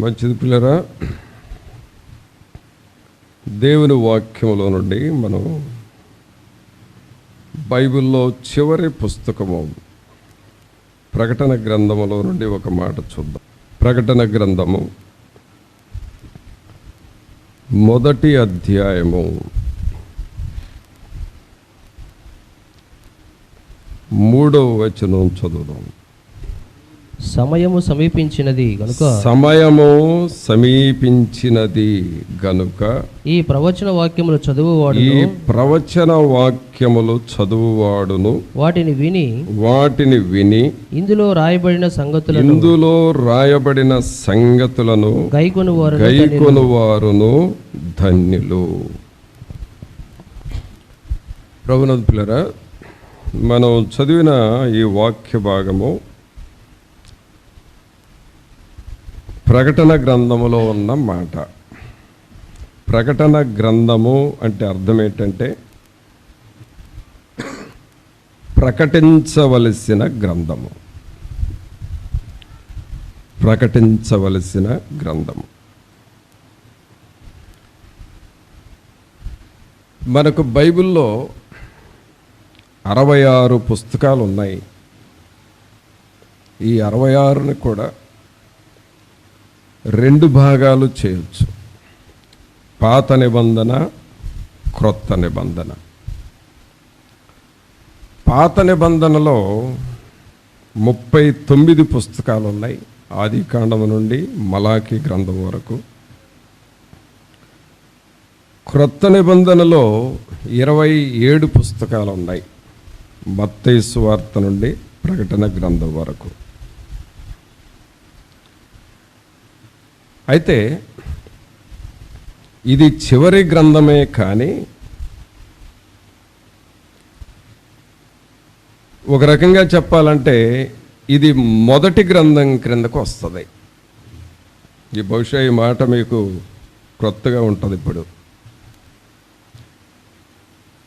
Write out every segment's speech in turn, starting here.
మంచిది పిల్లరా, దేవుని వాక్యంలో నుండి మనం బైబిల్లో చివరి పుస్తకము ప్రకటన గ్రంథములో నుండి ఒక మాట చూద్దాం. ప్రకటన గ్రంథము మొదటి అధ్యాయము 3వ వచనం చదువుదాం. సమయము సమీపించినది గనుక ఈ ప్రవచన వాక్యములు చదువువాడును వాటిని విని ఇందులో రాయబడిన సంగతులను గైకొనువారును ధన్యులు. ప్రభునందు పిల్లరా, మనం చదివిన ఈ వాక్య భాగము ప్రకటన గ్రంథములో ఉన్న మాట. ప్రకటన గ్రంథము అంటే అర్థం ఏంటంటే ప్రకటించవలసిన గ్రంథము. ప్రకటించవలసిన గ్రంథము. మనకు బైబిల్లో 66 పుస్తకాలు ఉన్నాయి. ఈ 66ని కూడా 2 భాగాలు చేయొచ్చు. పాత నిబంధన, క్రొత్త నిబంధన. పాత నిబంధనలో 39 పుస్తకాలు ఉన్నాయి, ఆదికాండము నుండి మలాకీ గ్రంథం వరకు. క్రొత్త నిబంధనలో 27 పుస్తకాలు ఉన్నాయి, మత్తయి సువార్త నుండి ప్రకటన గ్రంథం వరకు. అయితే ఇది చివరి గ్రంథమే, కానీ ఒక రకంగా చెప్పాలంటే ఇది మొదటి గ్రంథం క్రిందకు వస్తుంది. ఈ బహుశా ఈ మాట మీకు క్రొత్తగా ఉంటుంది. ఇప్పుడు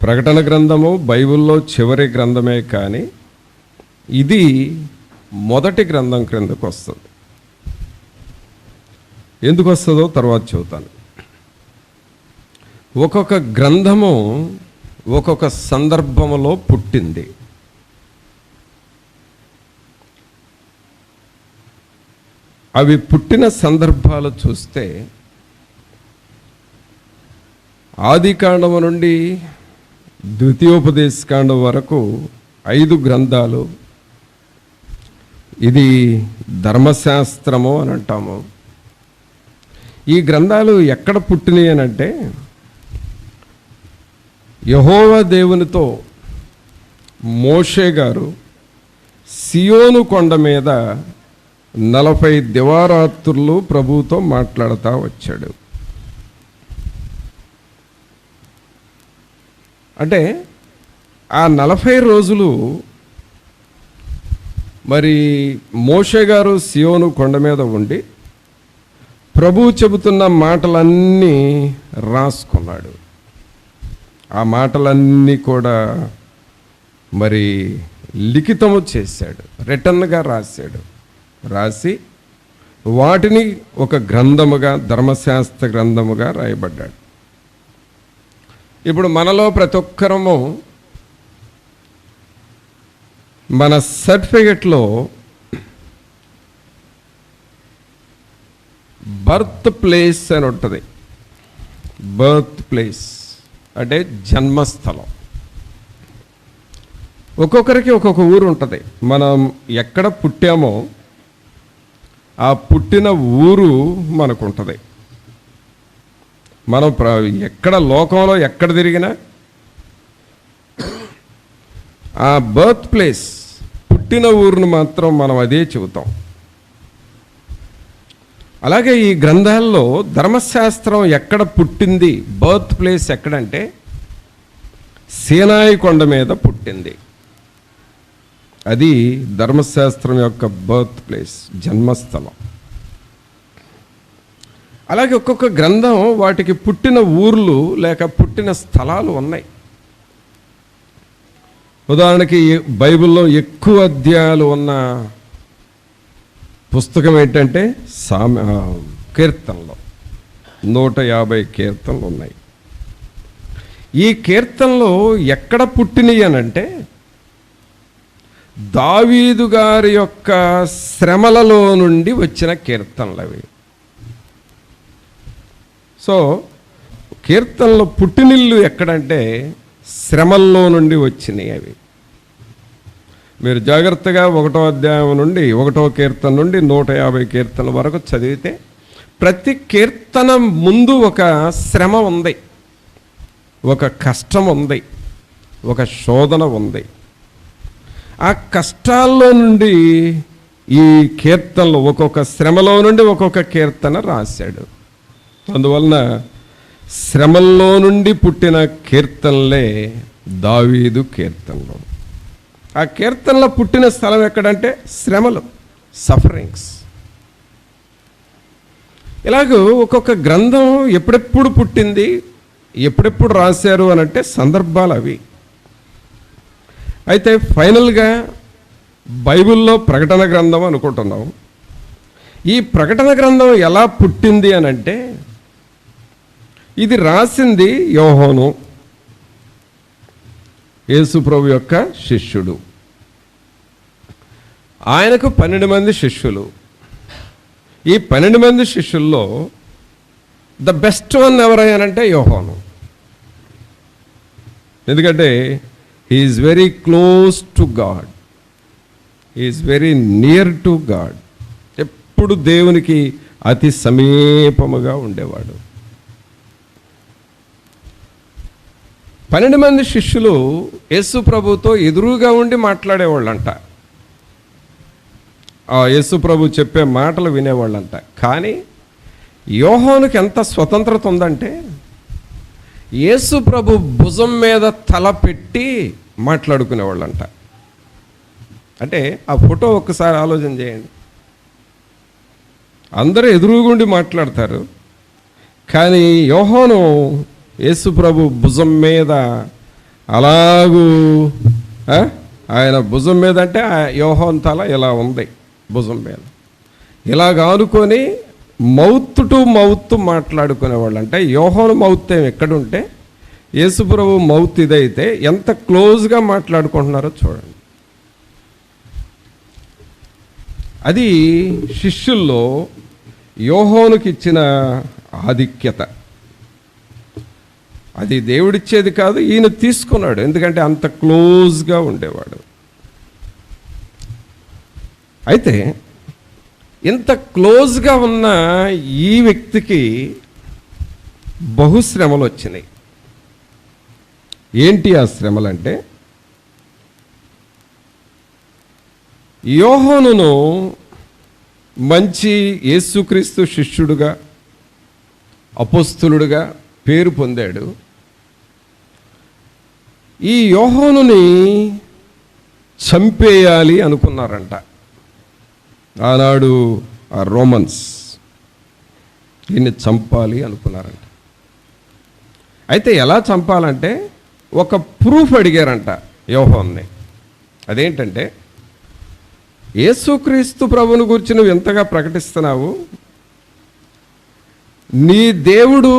ప్రకటన గ్రంథము బైబిల్లో చివరి గ్రంథమే, కానీ ఇది మొదటి గ్రంథం క్రిందకు వస్తుంది. ఎందుకు వస్తుందో తర్వాత చెబుతాను. ఒక్కొక్క గ్రంథము ఒక్కొక్క సందర్భములో పుట్టింది. అవి పుట్టిన సందర్భాలు చూస్తే ఆదికాండము నుండి ద్వితీయోపదేశకాండం వరకు 5 గ్రంథాలు. ఇది ధర్మశాస్త్రము అని అంటాము. ఈ గ్రంథాలు ఎక్కడ పుట్టినాయి అని అంటే యెహోవా దేవునితో మోషే గారు సియోను కొండ మీద 40 దివారాత్రులు ప్రభువుతో మాట్లాడుతూ వచ్చాడు. అంటే ఆ 40 రోజులు మరి మోషే గారు సియోను కొండ మీద ఉండి ప్రభువు చెబుతున్న మాటలన్నీ రాసుకున్నాడు. ఆ మాటలన్నీ కూడా మరి లిఖితము చేశాడు, రిటర్న్గా రాశాడు. రాసి వాటిని ఒక గ్రంథముగా, ధర్మశాస్త్ర గ్రంథముగా రాయబడ్డాడు. ఇప్పుడు మనలో ప్రతి ఒక్కరము మన సర్టిఫికెట్లో బర్త్ ప్లేస్ అని ఉంటుంది. బర్త్ ప్లేస్ అంటే జన్మస్థలం. ఒక్కొక్కరికి ఒక్కొక్క ఊరు ఉంటుంది. మనం ఎక్కడ పుట్టామో ఆ పుట్టిన ఊరు మనకు ఉంటుంది. మనం ఎక్కడ లోకంలో ఎక్కడ తిరిగినా ఆ బర్త్ ప్లేస్, పుట్టిన ఊరును మాత్రం మనం అదే చెబుతాం. అలాగే ఈ గ్రంథాల్లో ధర్మశాస్త్రం ఎక్కడ పుట్టింది, బర్త్ ప్లేస్ ఎక్కడంటే సీనాయి కొండ మీద పుట్టింది. అది ధర్మశాస్త్రం యొక్క బర్త్ ప్లేస్, జన్మస్థలం. అలాగే ఒక్కొక్క గ్రంథం వాటికి పుట్టిన ఊర్లు లేక పుట్టిన స్థలాలు ఉన్నాయి. ఉదాహరణకి బైబిల్లో ఎక్కువ అధ్యాయాలు ఉన్న పుస్తకం ఏంటంటే కీర్తనలు 150 కీర్తనలు ఉన్నాయి. ఈ కీర్తనలు ఎక్కడ పుట్టినవి అనంటే దావీదు గారి యొక్క శ్రమలలో నుండి వచ్చిన కీర్తనలు అవి. సో కీర్తనలు పుట్టినిల్లు ఎక్కడంటే శ్రమల్లో నుండి వచ్చినాయి అవి. మీరు జాగ్రత్తగా 1వ అధ్యాయం నుండి 1వ కీర్తన నుండి 150 కీర్తనల వరకు చదివితే ప్రతి కీర్తన ముందు ఒక శ్రమ ఉంది, ఒక కష్టం ఉంది, ఒక శోధన ఉంది. ఆ కష్టాల్లో నుండి ఈ కీర్తనలు ఒక్కొక్క శ్రమలో నుండి ఒక్కొక్క కీర్తన రాశాడు. అందువలన శ్రమల్లో నుండి పుట్టిన కీర్తనలే దావీదు కీర్తనలు. ఆ కీర్తనలో పుట్టిన స్థలం ఎక్కడంటే శ్రమలు, సఫరింగ్స్. ఇలాగూ ఒక్కొక్క గ్రంథం ఎప్పుడెప్పుడు పుట్టింది, ఎప్పుడెప్పుడు రాశారు అని అంటే సందర్భాలు అవి. అయితే ఫైనల్గా బైబిల్లో ప్రకటన గ్రంథం అనుకుంటున్నాం. ఈ ప్రకటన గ్రంథం ఎలా పుట్టింది అని అంటే ఇది రాసింది యోహాను, యేసు ప్రభు యొక్క శిష్యుడు. ఆయనకు 12 మంది శిష్యులు. ఈ 12 మంది శిష్యుల్లో ద బెస్ట్ వన్ ఎవరయ్యానంటే యోహాను. ఎందుకంటే he's very close to God, he's very near to God. ఎప్పుడు దేవునికి అతి సమీపముగా ఉండేవాడు. 12 మంది శిష్యులు యేసు ప్రభుతో ఎదురుగా ఉండి మాట్లాడేవాళ్ళంట. ఆ యేసు ప్రభు చెప్పే మాటలు వినేవాళ్ళంట. కానీ యోహానుకి ఎంత స్వతంత్రత ఉందంటే యేసు ప్రభు భుజం మీద తల పెట్టి మాట్లాడుకునేవాళ్ళంట. అంటే ఆ ఫోటో ఒక్కసారి ఆలోచన చేయండి. అందరూ ఎదురుగుండి మాట్లాడతారు, కానీ యోహాను యేసు ప్రభు భుజం మీద అలాగూ, ఆయన భుజం మీద అంటే యోహాను తల ఇలా ఉంది భుజం మీద, ఇలాగ ఆనుకొని మౌత్ టు మౌత్ మాట్లాడుకునేవాళ్ళు. అంటే యోహాను మౌత్ ఏమి ఎక్కడుంటే యేసు ప్రభు మౌత్ ఇదైతే ఎంత క్లోజ్గా మాట్లాడుకుంటున్నారో చూడండి. అది శిష్యుల్లో యోహానుకి ఇచ్చిన ఆధిక్యత. అది దేవుడిచ్చేది కాదు, ఈయన తీసుకున్నాడు. ఎందుకంటే అంత క్లోజ్గా ఉండేవాడు. అయితే ఇంత క్లోజ్గా ఉన్న ఈ వ్యక్తికి బహుశ్రమలు వచ్చినాయి. ఏంటి ఆ శ్రమలంటే, యోహానును మంచి యేసుక్రీస్తు శిష్యుడుగా, అపోస్తులుడుగా పేరు పొందాడు. ఈ యోహానుని చంపేయాలి అనుకున్నారంట ఆనాడు ఆ రోమన్స్. దీన్ని చంపాలి అనుకున్నారంట. అయితే ఎలా చంపాలంటే ఒక ప్రూఫ్ అడిగారంట యోహానుని. అదేంటంటే, యేసుక్రీస్తు ప్రభువుని గురించి నువ్వు ఎంతగా ప్రకటిస్తున్నావు, నీ దేవుడు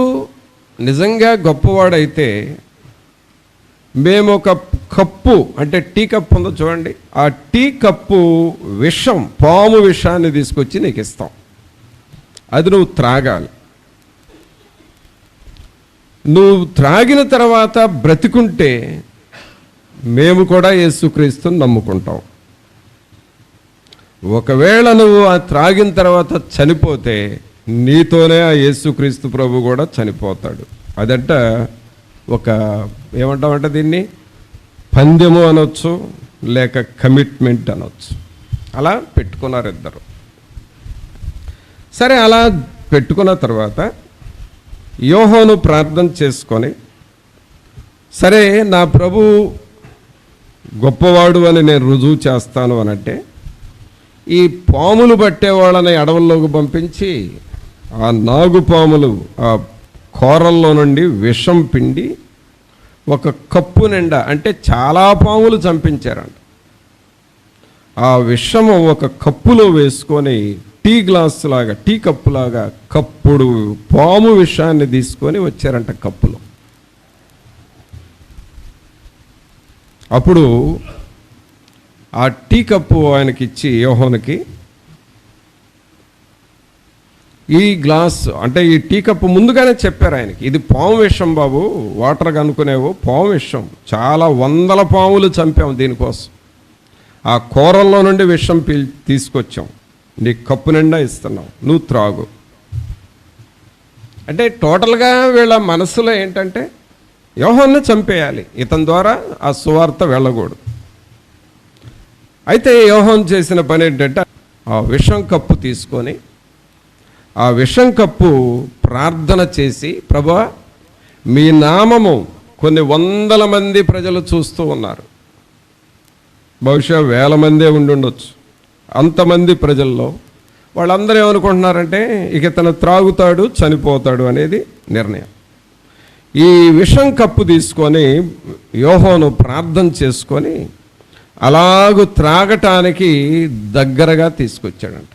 నిజంగా గొప్పవాడైతే మేము ఒక కప్పు, అంటే టీ కప్పు ఉందో చూడండి, ఆ టీ కప్పు విషం, పాము విషాన్ని తీసుకొచ్చి నీకు ఇస్తాం, అది నువ్వు త్రాగాలి. నువ్వు త్రాగిన తర్వాత బ్రతికుంటే మేము కూడా యేసుక్రీస్తుని నమ్ముకుంటాం. ఒకవేళ నువ్వు ఆ త్రాగిన తర్వాత చనిపోతే నీతోనే ఆ యేసుక్రీస్తు ప్రభు కూడా చనిపోతాడు. అదంట ఒక ఏమంటామంటే దీన్ని పందెము అనొచ్చు, లేక కమిట్మెంట్ అనొచ్చు. అలా పెట్టుకున్నారు ఇద్దరు. సరే, అలా పెట్టుకున్న తర్వాత యోహాను ప్రార్థన చేసుకొని, సరే నా ప్రభు గొప్పవాడు అని నేను రుజువు చేస్తాను అనంటే, ఈ పాములు పట్టేవాళ్ళని అడవుల్లోకి పంపించి ఆ నాగుపాములు ఆ కోరల్లో నుండి విషం పిండి ఒక కప్పు నిండా, అంటే చాలా పాములు చంపించారంట. ఆ విషము ఒక కప్పులో వేసుకొని టీ గ్లాసు లాగా, టీ కప్పులాగా కప్పుడు పాము విషాన్ని తీసుకొని వచ్చారంట కప్పులో. అప్పుడు ఆ టీ కప్పు ఆయనకిచ్చి, యోహానుకి, ఈ గ్లాస్ అంటే ఈ టీ కప్పు ముందుగానే చెప్పారు ఆయనకి, ఇది పాము విషం బాబు, వాటర్గా అనుకునేవు, పాము విషం, చాలా 100 పాములు చంపాం దీనికోసం, ఆ కూరల్లో నుండి విషం తీసుకొచ్చాం, నీ కప్పు నిండా ఇస్తున్నాం, నువ్వు త్రాగు. అంటే టోటల్గా వీళ్ళ మనసులో ఏంటంటే యోహాన్ని చంపేయాలి, ఇతని ద్వారా ఆ సువార్త వెళ్ళకూడదు. అయితే యోహాను చేసిన పని ఏంటంటే ఆ విషం కప్పు తీసుకొని, ఆ విషం కప్పు ప్రార్థన చేసి, ప్రభువా మీ నామము కొన్ని 100 మంది ప్రజలు చూస్తూ ఉన్నారు, బహుశా 1000 మందే ఉండుండొచ్చు, అంతమంది ప్రజల్లో వాళ్ళందరూ ఏమనుకుంటున్నారంటే ఇక ఇతను త్రాగుతాడు, చనిపోతాడు అనేది నిర్ణయం. ఈ విషం కప్పు తీసుకొని యోహాను ప్రార్థన చేసుకొని అలాగూ త్రాగటానికి దగ్గరగా తీసుకొచ్చాడంట.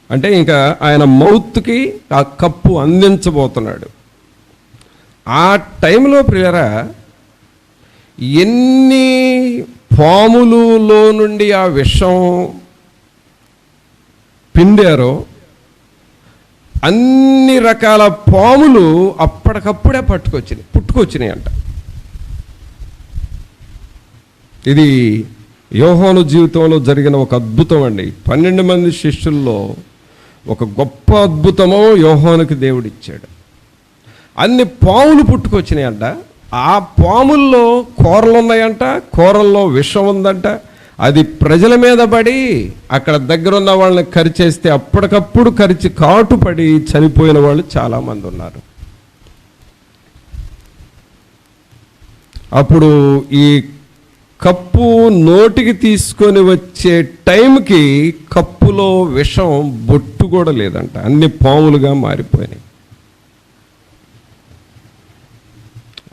అంటే ఇంకా ఆయన మౌత్కి ఆ కప్పు అందించబోతున్నాడు. ఆ టైంలో ప్రియరా ఎన్ని పాములలో నుండి ఆ విషం పిండారో అన్ని రకాల పాములు అప్పటికప్పుడే పుట్టుకొచ్చినాయి అంట. ఇది యోహాను జీవితంలో జరిగిన ఒక అద్భుతం అండి. 12 మంది శిష్యుల్లో ఒక గొప్ప అద్భుతమో యోహానుకి దేవుడిచ్చాడు. అన్ని పాములు పుట్టుకొచ్చినాయంట. ఆ పాముల్లో కూరలు ఉన్నాయంట, కూరల్లో విషం ఉందంట. అది ప్రజల మీద పడి అక్కడ దగ్గర ఉన్న వాళ్ళని కరిచేస్తే అప్పటికప్పుడు కరిచి కాటుపడి చనిపోయిన వాళ్ళు చాలామంది ఉన్నారు. అప్పుడు ఈ కప్పు నోటికి తీసుకొని వచ్చే టైంకి కప్పులో విషం బొట్టు కూడా లేదంట, అన్ని పాములుగా మారిపోయినాయి.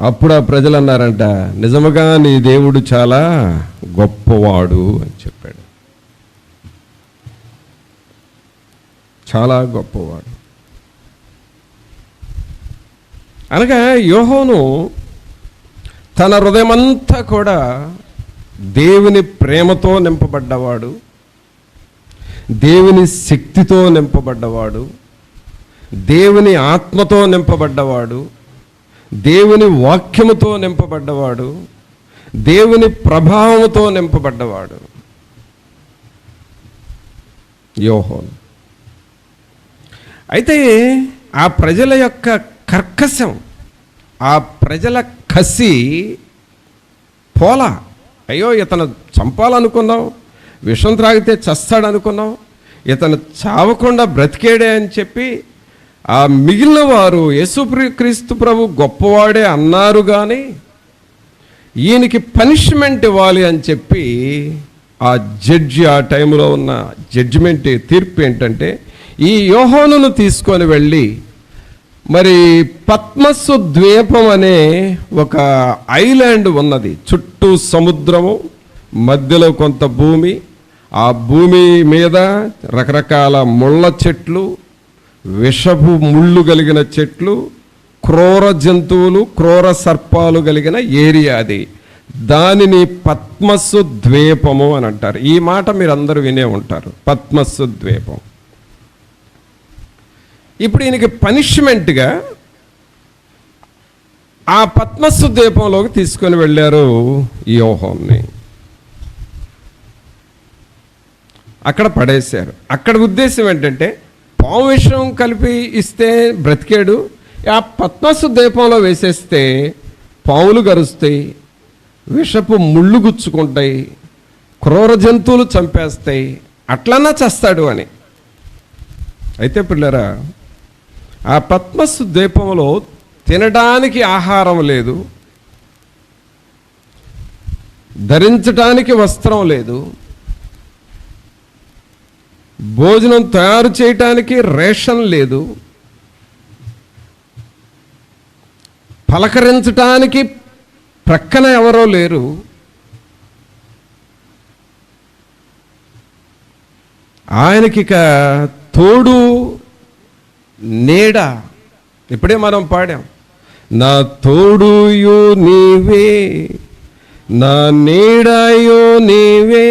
అప్పుడు ఆ ప్రజలు అన్నారంట, నిజముగా నీ దేవుడు చాలా గొప్పవాడు అని చెప్పాడు, చాలా గొప్పవాడు. అనగా యోహాను తన హృదయమంతా కూడా దేవుని ప్రేమతో నింపబడ్డవాడు, దేవుని శక్తితో నింపబడ్డవాడు, దేవుని ఆత్మతో నింపబడ్డవాడు, దేవుని వాక్యముతో నింపబడ్డవాడు, దేవుని ప్రభావంతో నింపబడ్డవాడు యోహాను. అయితే ఆ ప్రజల యొక్క కర్కశం, ఆ ప్రజల కసి పోలా. అయ్యో ఇతను చంపాలనుకున్నాం, విషం త్రాగితే చస్తాడనుకున్నాం, ఇతను చావకుండా బ్రతికేడే అని చెప్పి ఆ మిగిలిన వారు యేసుక్రీస్తు ప్రభు గొప్పవాడే అన్నారు. కానీ ఈయనకి పనిష్మెంట్ ఇవ్వాలి అని చెప్పి ఆ జడ్జి, ఆ టైంలో ఉన్న జడ్జిమెంట్ తీర్పు ఏంటంటే ఈ యోహానును తీసుకొని వెళ్ళి మరి పద్మస్సు ద్వీపం అనే ఒక ఐలాండ్ ఉన్నది, చుట్టూ సముద్రము, మధ్యలో కొంత భూమి, ఆ భూమి మీద రకరకాల ముళ్ళ చెట్లు, విషపు ముళ్ళు కలిగిన చెట్లు, క్రూర జంతువులు, క్రూర సర్పాలు కలిగిన ఏరియా అది. దానిని పద్మస్సు ద్వీపము అని అంటారు. ఈ మాట మీరు అందరూ వినే ఉంటారు, పద్మస్సు ద్వీపం. ఇప్పుడు ఈయనకి పనిష్మెంట్గా ఆ పద్మస్సు ద్వీపంలోకి తీసుకొని వెళ్ళారు ఈ యోహాన్ని. అక్కడ పడేశారు. అక్కడ ఉద్దేశం ఏంటంటే పాము విషం కలిపి ఇస్తే బ్రతికాడు, ఆ పద్మస్సు ద్వీపంలో వేసేస్తే పాములు గరుస్తాయి, విషపు ముళ్ళు గుచ్చుకుంటాయి, క్రూర జంతువులు చంపేస్తాయి, అట్లన్నా చస్తాడు అని. అయితే పిల్లరా, ఆ పద్మస్సు ద్వీపంలో తినడానికి ఆహారం లేదు, ధరించడానికి వస్త్రం లేదు, భోజనం తయారు చేయటానికి రేషన్ లేదు, పలకరించటానికి ప్రక్కన ఎవరో లేరు. ఆయనకిక తోడు నీడ. ఇప్పుడే మనం పాడాం, నా తోడుయు నీవే, నా నీడయు నీవే,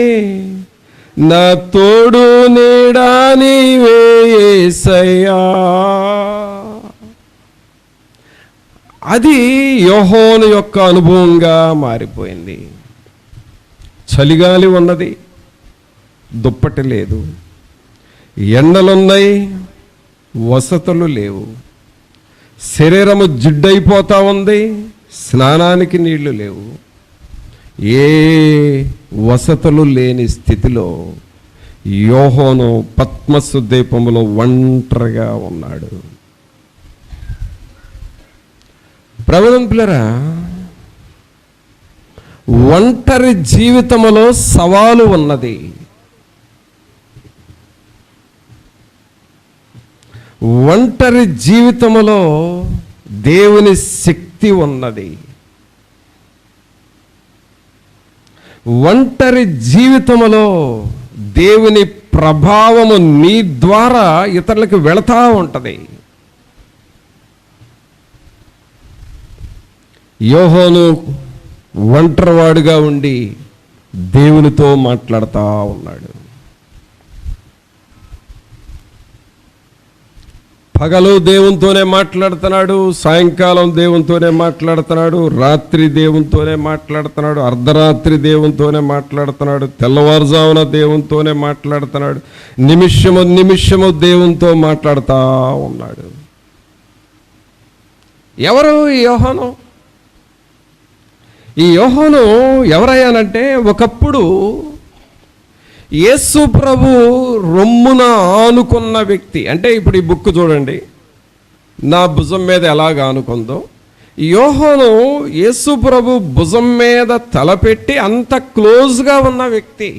నా తోడు నీడా నీవే యేసయ్యా. అది యోహోను యొక్క అనుభవంగా మారిపోయింది. చలిగాలి ఉన్నది, దుప్పటి లేదు, ఎండలున్నాయి, వసతులు లేవు, శరీరము జిడ్డైపోతా ఉంది, స్నానానికి నీళ్లు లేవు. ఏ వసతులు లేని స్థితిలో యోహోను పత్మసు ద్వీపములో ఒంటరిగా ఉన్నాడు. ప్రభువులరా, ఒంటరి జీవితములో సవాలు ఉన్నది. ఒంటరి జీవితములో దేవుని శక్తి ఉన్నది. ఒంటరి జీవితములో దేవుని ప్రభావము నీ ద్వారా ఇతరులకు వెళతా ఉంటుంది. యోహోను ఒంటరివాడుగా ఉండి దేవునితో మాట్లాడుతూ ఉన్నాడు. పగలు దేవునితోనే మాట్లాడుతున్నాడు, సాయంకాలం దేవునితోనే మాట్లాడుతున్నాడు, రాత్రి దేవునితోనే మాట్లాడుతున్నాడు, అర్ధరాత్రి దేవునితోనే మాట్లాడుతున్నాడు, తెల్లవారుజామున దేవునితోనే మాట్లాడుతున్నాడు, నిమిషము నిమిషము దేవునితో మాట్లాడుతూ ఉన్నాడు. ఎవరు ఈ యోహాను? ఈ యోహాను ఎవరయ్యానంటే, ఒకప్పుడు యేసు ప్రభు రొమ్మున ఆనుకున్న వ్యక్తి. అంటే ఇప్పుడు ఈ బుక్ చూడండి, నా భుజం మీద ఎలాగ ఆనుకుందో, యోహాను యేసు ప్రభు భుజం మీద తలపెట్టి అంత క్లోజ్గా ఉన్న వ్యక్తి.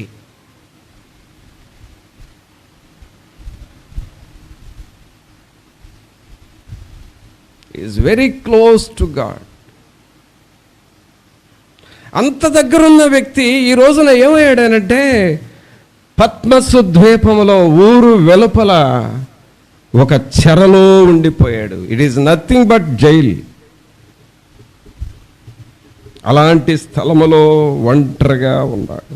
Is very close to God. అంత దగ్గరున్న వ్యక్తి ఈ రోజున ఏమయ్యాడనంటే, పత్మసు ద్వీపములో ఊరు వెలుపల ఒక చెరలో ఉండిపోయాడు. It is nothing but jail. అలాంటి స్థలములో ఒంటరిగా ఉన్నాడు.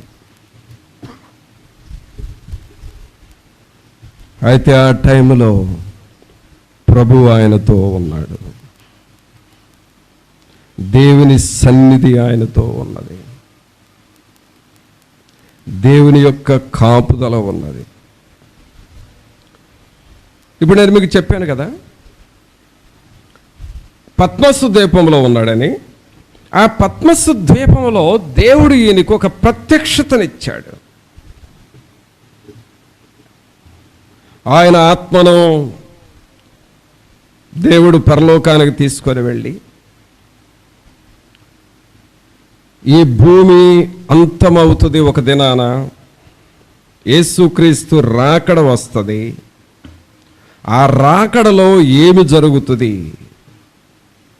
అయితే ఆ టైంలో ప్రభు ఆయనతో ఉన్నాడు. దేవుని సన్నిధి ఆయనతో ఉన్నది. దేవుని యొక్క కాపుదల ఉన్నది. ఇప్పుడు నేను మీకు చెప్పాను కదా, పద్మసు ద్వీపంలో ఉన్నాడని. ఆ పద్మసు ద్వీపంలో దేవుడు ఈయనకు ఒక ప్రత్యక్షతనిచ్చాడు. ఆయన ఆత్మను దేవుడు పరలోకానికి తీసుకొని వెళ్ళి, ఈ భూమి అంతమవుతుంది ఒక దినాన, యేసుక్రీస్తు రాకడ వస్తుంది. ఆ రాకడలో ఏమి జరుగుతుంది?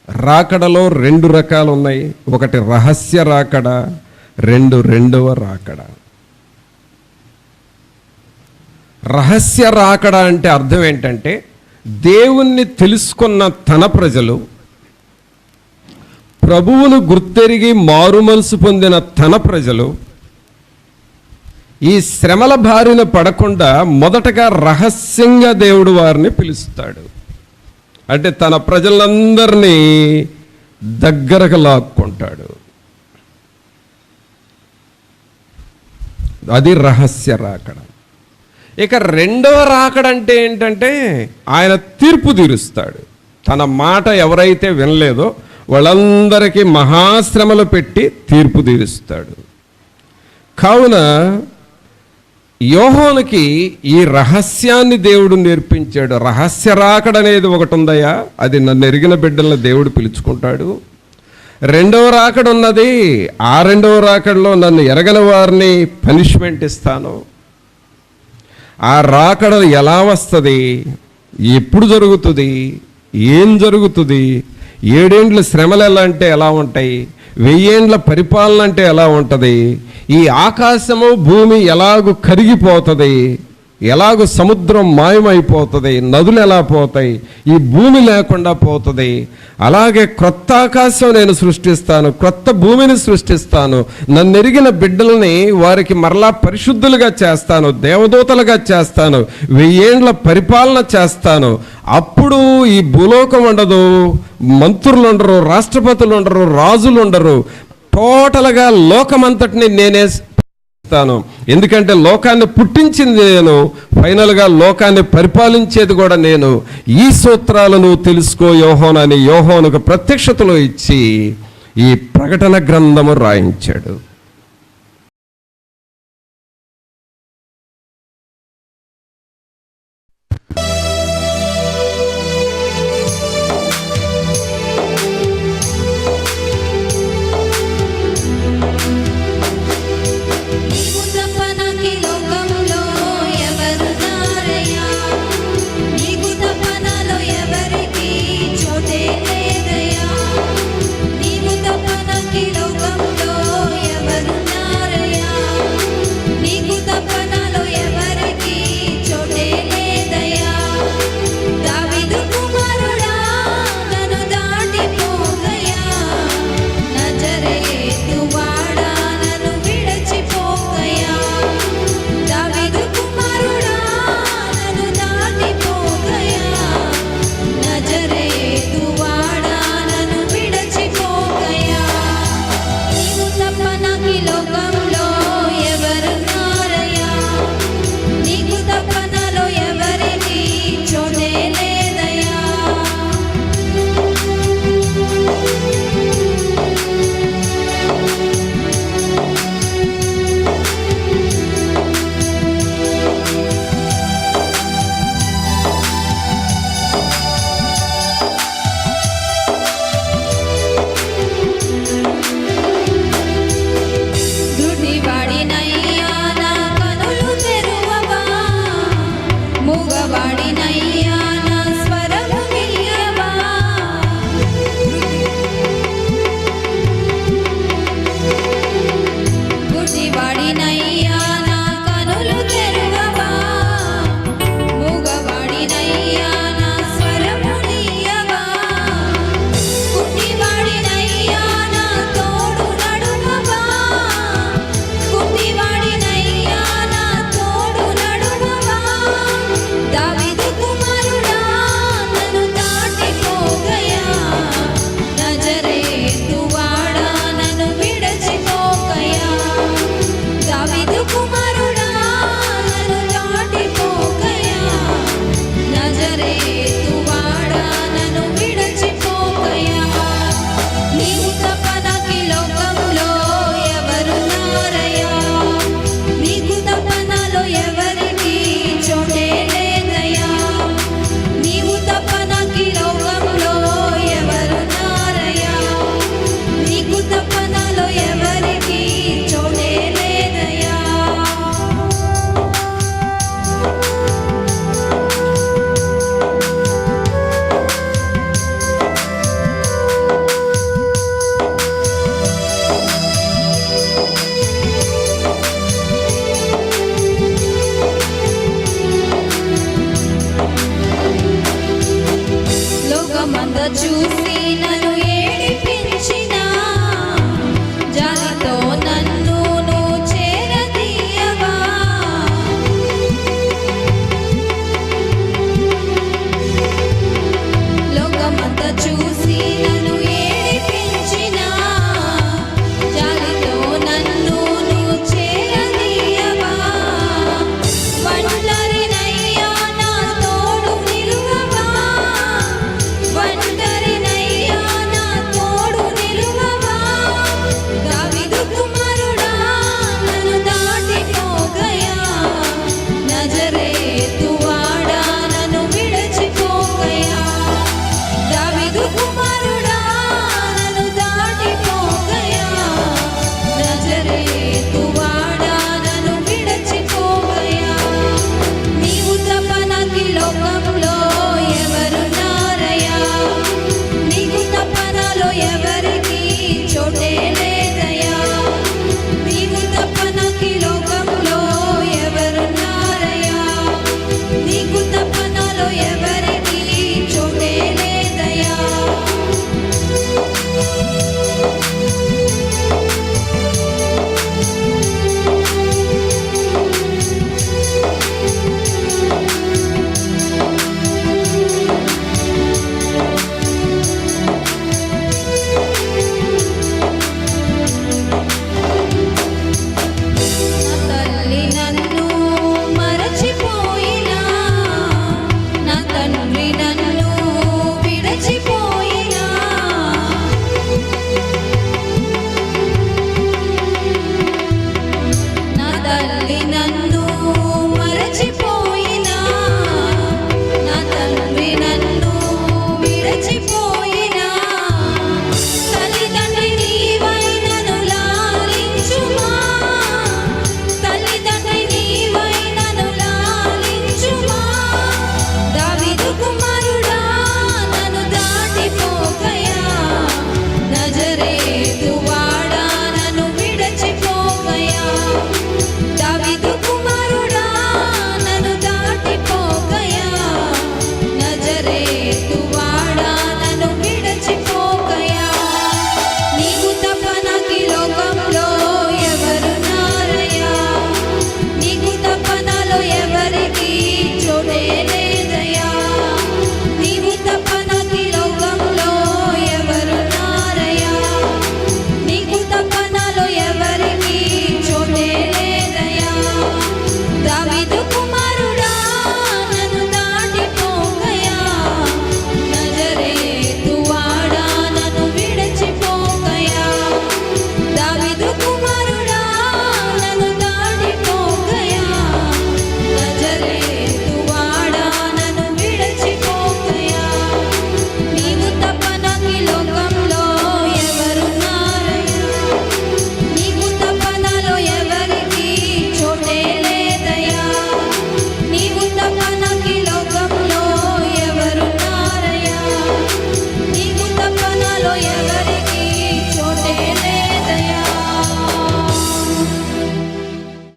రాకడలో 2 రకాలు ఉన్నాయి. ఒకటి రహస్య రాకడ, రెండవ రాకడ. రహస్య రాకడ అంటే అర్థం ఏంటంటే, దేవుణ్ణి తెలుసుకున్న తన ప్రజలు, ప్రభువును గుర్తెరిగి మారు మనసు పొందిన తన ప్రజలు ఈ శ్రమల బారిన పడకుండా మొదటగా రహస్యంగా దేవుడు వారిని పిలుస్తాడు. అంటే తన ప్రజలందరినీ దగ్గరకు లాక్కుంటాడు. అది రహస్య రాకడ. ఇక రెండవ రాకడ అంటే ఏంటంటే, ఆయన తీర్పు తీరుస్తాడు. తన మాట ఎవరైతే వినలేదో వాళ్ళందరికీ మహాశ్రమలు పెట్టి తీర్పు తీరుస్తాడు. కావున యోహానుకి ఈ రహస్యాన్ని దేవుడు నేర్పించాడు. రహస్య రాకడ అనేది ఒకటి ఉందయ్యా, అది నన్ను ఎరిగిన బిడ్డలను దేవుడు పిలుచుకుంటాడు. రెండవ రాకడ ఉన్నది, ఆ రెండవ రాకడలో నన్ను ఎరగని వారిని పనిష్మెంట్ ఇస్తాను. ఆ రాకడ ఎలా వస్తుంది, ఎప్పుడు జరుగుతుంది, ఏం జరుగుతుంది, 7 ఏండ్ల శ్రమలు ఎలా అంటే ఎలా ఉంటాయి, 1000 ఏండ్ల పరిపాలన అంటే ఎలా ఉంటుంది, ఈ ఆకాశము భూమి ఎలాగూ కరిగిపోతుంది, ఎలాగో సముద్రం మాయమైపోతుంది, నదులు ఎలా పోతాయి, ఈ భూమి లేకుండా పోతుంది, అలాగే క్రొత్త ఆకాశం నేను సృష్టిస్తాను, క్రొత్త భూమిని సృష్టిస్తాను, నన్ను ఎరిగిన బిడ్డలని వారికి మరలా పరిశుద్ధులుగా చేస్తాను, దేవదూతలుగా చేస్తాను, 1000 ఏండ్ల పరిపాలన చేస్తాను. అప్పుడు ఈ భూలోకం ఉండదు, మంత్రులు ఉండరు, రాష్ట్రపతులు ఉండరు, రాజులు ఉండరు, టోటల్గా లోకమంతటిని నేనే తాను. ఎందుకంటే లోకాన్ని పుట్టించింది నేను, ఫైనల్గా లోకాన్ని పరిపాలించేది కూడా నేను. ఈ సూత్రాలను తెలుసుకో యోహాను అని యోహానుకు ప్రత్యక్షతలో ఇచ్చి ఈ ప్రకటన గ్రంథము రాయించాడు. కుమారుడా నన్ను దాటిపోకయా, నజరేతు